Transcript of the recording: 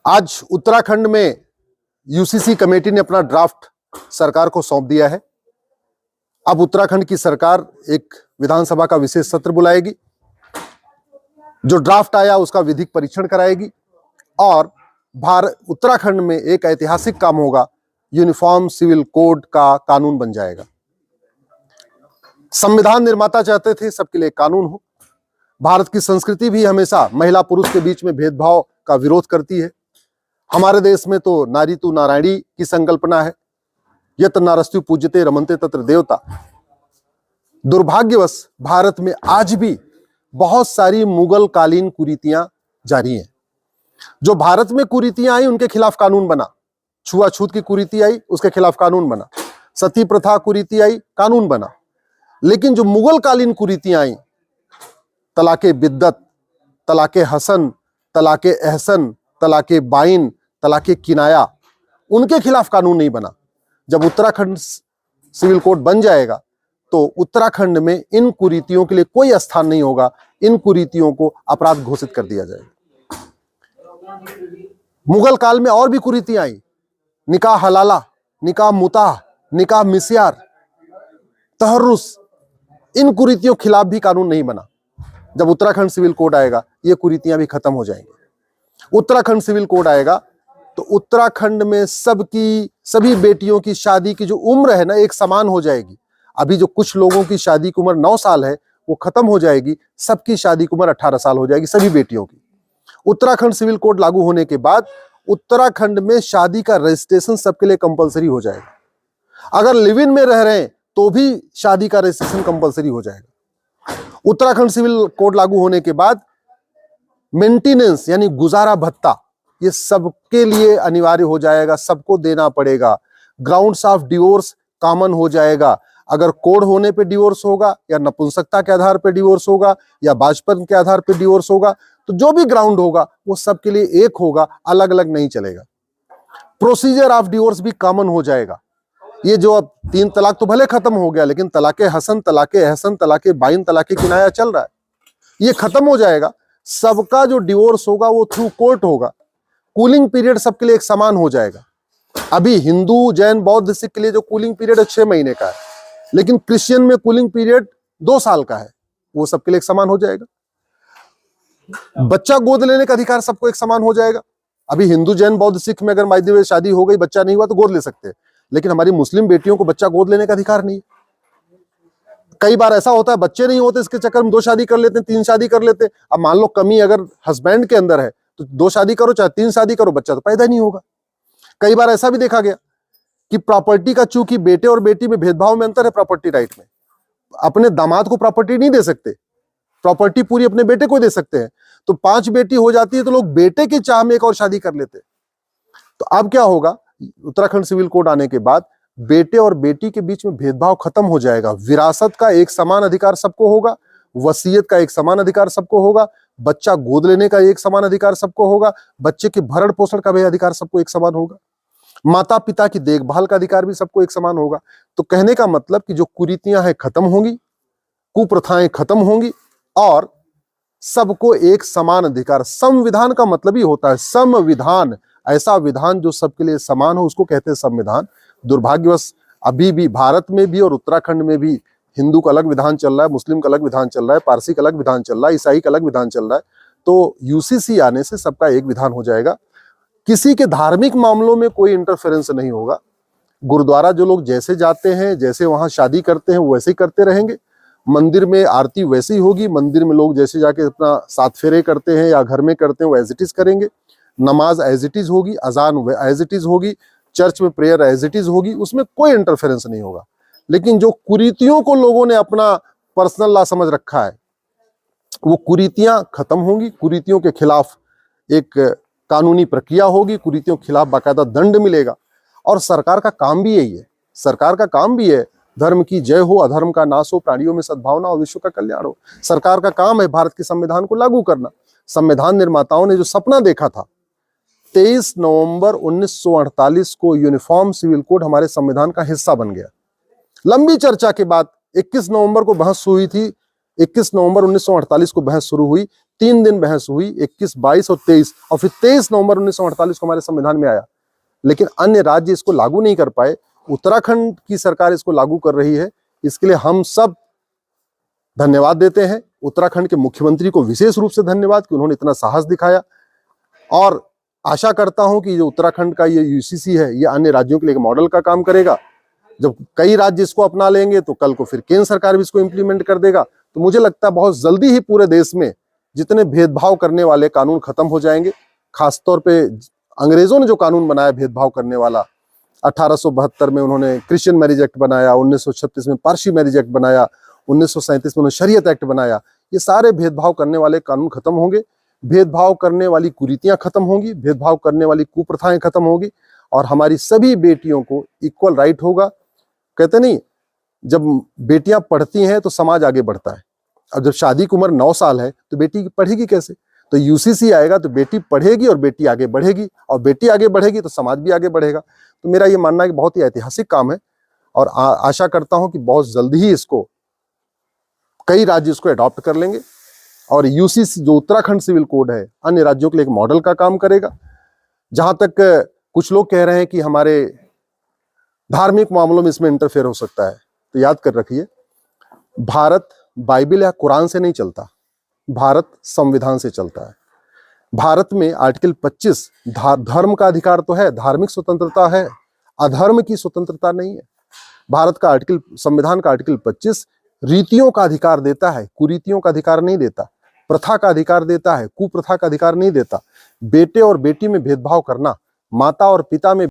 आज उत्तराखंड में UCC committee ने अपना ड्राफ्ट सरकार को सौंप दिया है। अब उत्तराखंड की सरकार एक विधानसभा का विशेष सत्र बुलाएगी, जो ड्राफ्ट आया उसका विधिक परीक्षण कराएगी और उत्तराखंड में एक ऐतिहासिक काम होगा, यूनिफॉर्म सिविल कोड का कानून बन जाएगा। संविधान निर्माता चाहते थे सबके लिए कानून हो। भारत की संस्कृति भी हमेशा महिला पुरुष के बीच में भेदभाव का विरोध करती है। हमारे देश में तो नारी तु नारायणी की संकल्पना है, यत नारस्तु पूज्यते रमन्ते तत्र देवता। दुर्भाग्यवश भारत में आज भी बहुत सारी मुगल कालीन कुरीतियां जारी हैं। जो भारत में कुरीतियां आई उनके खिलाफ कानून बना, छुआछूत की कुरीति आई उसके खिलाफ कानून बना, सती प्रथा कुरीति आई कानून बना। लेकिन जो मुगल कालीन कुरीतियां आई, तलाके बिद्दत, तलाके हसन, तलाके एहसन, तलाके बाइन, तलाके किनाया, उनके खिलाफ कानून नहीं बना। जब उत्तराखंड सिविल कोड बन जाएगा तो उत्तराखंड में इन कुरीतियों के लिए कोई स्थान नहीं होगा। इन कुरीतियों को अपराध घोषित कर दिया जाएगा। मुगल काल में और भी कुरीतियां आई, निकाह हलाला, निकाह मुताह, निकाह मिस्यार, तहर्रुस, इन कुरीतियों के खिलाफ भी कानून नहीं बना। जब उत्तराखंड सिविल कोड आएगा ये कुरीतियां भी खत्म हो जाएंगी। उत्तराखंड सिविल कोड आएगा तो उत्तराखंड में सभी बेटियों की शादी की जो उम्र है ना, एक समान हो जाएगी। अभी जो कुछ लोगों की शादी की उम्र 9 साल है वो खत्म हो जाएगी, सबकी शादी की उम्र 18 साल हो जाएगी, सभी बेटियों की। उत्तराखंड सिविल कोड लागू होने के बाद उत्तराखंड में शादी का रजिस्ट्रेशन सबके लिए कंपलसरी हो जाएगा। अगर लिव इन में रह रहे हैं तो भी शादी का रजिस्ट्रेशन कंपलसरी हो जाएगा। उत्तराखंड सिविल कोड लागू होने के बाद मेंटेनेंस यानी गुजारा भत्ता ये सबके लिए अनिवार्य हो जाएगा, सबको देना पड़ेगा। ग्राउंड्स ऑफ डिवोर्स कॉमन हो जाएगा। अगर कोड होने पे डिवोर्स होगा या नपुंसकता के आधार पे डिवोर्स होगा या बाजपन के आधार पे डिवोर्स होगा, तो जो भी ग्राउंड होगा वो सबके लिए एक होगा, अलग अलग नहीं चलेगा। प्रोसीजर ऑफ डिवोर्स भी कॉमन हो जाएगा। ये जो अब 3 तलाक तो भले खत्म हो गया, लेकिन तलाके हसन, तलाके एहसन, तलाके बाइन, तलाके किनाया चल रहा है, ये खत्म हो जाएगा। सबका जो डिवोर्स होगा वो थ्रू कोर्ट होगा। कूलिंग पीरियड सबके लिए एक समान हो जाएगा। अभी हिंदू, जैन, बौद्ध, सिख के लिए जो कूलिंग पीरियड है 6 महीने का है, लेकिन क्रिश्चियन में कूलिंग पीरियड 2 साल का है, वो सबके लिए एक समान हो जाएगा। बच्चा गोद लेने का अधिकार सबको एक समान हो जाएगा। अभी हिंदू, जैन, बौद्ध, सिख में अगर मायदे में शादी हो गई, बच्चा नहीं हुआ तो गोद ले सकते हैं, लेकिन हमारी मुस्लिम बेटियों को बच्चा गोद लेने का अधिकार नहीं है। कई बार ऐसा होता है बच्चे नहीं होते, इसके चक्कर में 2 शादी कर लेते हैं, 3 शादी कर लेते हैं। अब मान लो कमी अगर हस्बैंड के अंदर है तो 2 शादी करो चाहे 3 शादी करो, बच्चा तो पैदा नहीं होगा। कई बार ऐसा भी देखा गया कि प्रॉपर्टी का, चूंकि बेटे और बेटी में भेदभाव में अंतर है प्रॉपर्टी राइट में, अपने दामाद को प्रॉपर्टी नहीं दे सकते, प्रॉपर्टी पूरी अपने बेटे को दे सकते हैं। तो 5 बेटी हो जाती है तो लोग बेटे की चाह में एक और शादी कर लेते। तो अब क्या होगा, उत्तराखंड सिविल कोड आने के बाद बेटे और बेटी के बीच में भेदभाव खत्म हो जाएगा। विरासत का एक समान अधिकार सबको होगा, वसीयत का एक समान अधिकार सबको होगा, बच्चा गोद लेने का एक समान अधिकार सबको होगा, बच्चे के भरण पोषण का भी अधिकार सबको एक समान होगा, माता पिता की देखभाल का अधिकार भी सबको एक समान होगा। तो कहने का मतलब कि जो कुरीतियां हैं खत्म होंगी, कुप्रथाएं खत्म होंगी और सबको एक समान अधिकार। संविधान का मतलब ही होता है संविधान, ऐसा विधान जो सबके लिए समान हो उसको कहते हैं संविधान। दुर्भाग्यवश अभी भी भारत में भी और उत्तराखंड में भी हिंदू का अलग विधान चल रहा है, मुस्लिम का अलग विधान चल रहा है, पारसी का अलग विधान चल रहा है, ईसाई का अलग विधान चल रहा है। तो यूसीसी आने से सबका एक विधान हो जाएगा। किसी के धार्मिक मामलों में कोई इंटरफेरेंस नहीं होगा। गुरुद्वारा जो लोग जैसे जाते हैं, जैसे वहां शादी करते हैं, वैसे ही करते रहेंगे। मंदिर में आरती वैसी होगी, मंदिर में लोग जैसे जाके अपना 7 फेरे करते हैं या घर में करते हैं वो एज इट इज करेंगे। नमाज एज इट इज होगी, अजान एज इट इज होगी, चर्च में प्रेयर एज इट इज होगी, उसमें कोई इंटरफेरेंस नहीं होगा। लेकिन जो कुरीतियों को लोगों ने अपना पर्सनल लॉ समझ रखा है, वो कुरीतियां खत्म होंगी। कुरीतियों के खिलाफ एक कानूनी प्रक्रिया होगी, कुरीतियों के खिलाफ बाकायदा दंड मिलेगा। और सरकार का काम भी यही है, सरकार का काम भी है धर्म की जय हो, अधर्म का नाश हो, प्राणियों में सद्भावना और विश्व का कल्याण हो। सरकार का काम है भारत के संविधान को लागू करना। संविधान निर्माताओं ने जो सपना देखा था, 23 नवंबर 1948 को यूनिफॉर्म सिविल कोड हमारे संविधान का हिस्सा बन गया। लंबी चर्चा के बाद 21 नवंबर को बहस हुई थी, 21 नवंबर 1948 को बहस शुरू हुई 3 दिन बहस हुई, 21, 22 और 23, और फिर 23 नवंबर 1948 को हमारे संविधान में आया। लेकिन अन्य राज्य इसको लागू नहीं कर पाए। उत्तराखंड की सरकार इसको लागू कर रही है। इसके लिए हम सब धन्यवाद देते हैं। उत्तराखंड के मुख्यमंत्री को विशेष रूप से धन्यवाद कि उन्होंने इतना साहस दिखाया, और आशा करता हूं कि जो उत्तराखंड का ये यूसीसी है, ये अन्य राज्यों के लिए एक मॉडल का काम करेगा। जब कई राज्य इसको अपना लेंगे तो कल को फिर केंद्र सरकार भी इसको इंप्लीमेंट कर देगा। तो मुझे लगता है बहुत जल्दी ही पूरे देश में जितने भेदभाव करने वाले कानून खत्म हो जाएंगे। खासतौर पे अंग्रेजों ने जो कानून बनाया भेदभाव करने वाला, 1872 में उन्होंने क्रिश्चियन मैरिज एक्ट बनाया, 1936 में पारसी मैरिज एक्ट बनाया, 1937 में उन्होंने शरीयत एक्ट बनाया। ये सारे भेदभाव करने वाले कानून खत्म होंगे, भेदभाव करने वाली कुरीतियां खत्म होंगी, भेदभाव करने वाली कुप्रथाएं खत्म होगी, और हमारी सभी बेटियों को इक्वल राइट होगा। कहते नहीं, जब बेटियां पढ़ती हैं तो समाज आगे बढ़ता है। अब जब शादी की उम्र 9 साल है तो बेटी पढ़ेगी कैसे? तो यूसीसी आएगा तो बेटी पढ़ेगी और बेटी आगे बढ़ेगी, और बेटी आगे बढ़ेगी तो समाज भी आगे बढ़ेगा। तो मेरा ये मानना है कि बहुत ही ऐतिहासिक काम है, और आशा करता हूं कि बहुत जल्दी ही इसको कई राज्य इसको अडॉप्ट कर लेंगे, और यूसीसी जो उत्तराखंड सिविल कोड है अन्य राज्यों के लिए एक मॉडल का काम करेगा। जहां तक कुछ लोग कह रहे हैं कि हमारे धार्मिक मामलों में इसमें इंटरफेयर हो सकता है, तो याद कर रखिए, भारत बाइबल या कुरान से नहीं चलता, भारत संविधान से चलता है। भारत में आर्टिकल 25 धर्म का अधिकार तो है, धार्मिक स्वतंत्रता है, अधर्म की स्वतंत्रता नहीं है। भारत का संविधान का आर्टिकल 25 रीतियों का अधिकार देता है, कुरीतियों का अधिकार नहीं देता, प्रथा का अधिकार देता है, कुप्रथा का अधिकार नहीं देता। बेटे और बेटी में भेदभाव करना, माता और पिता में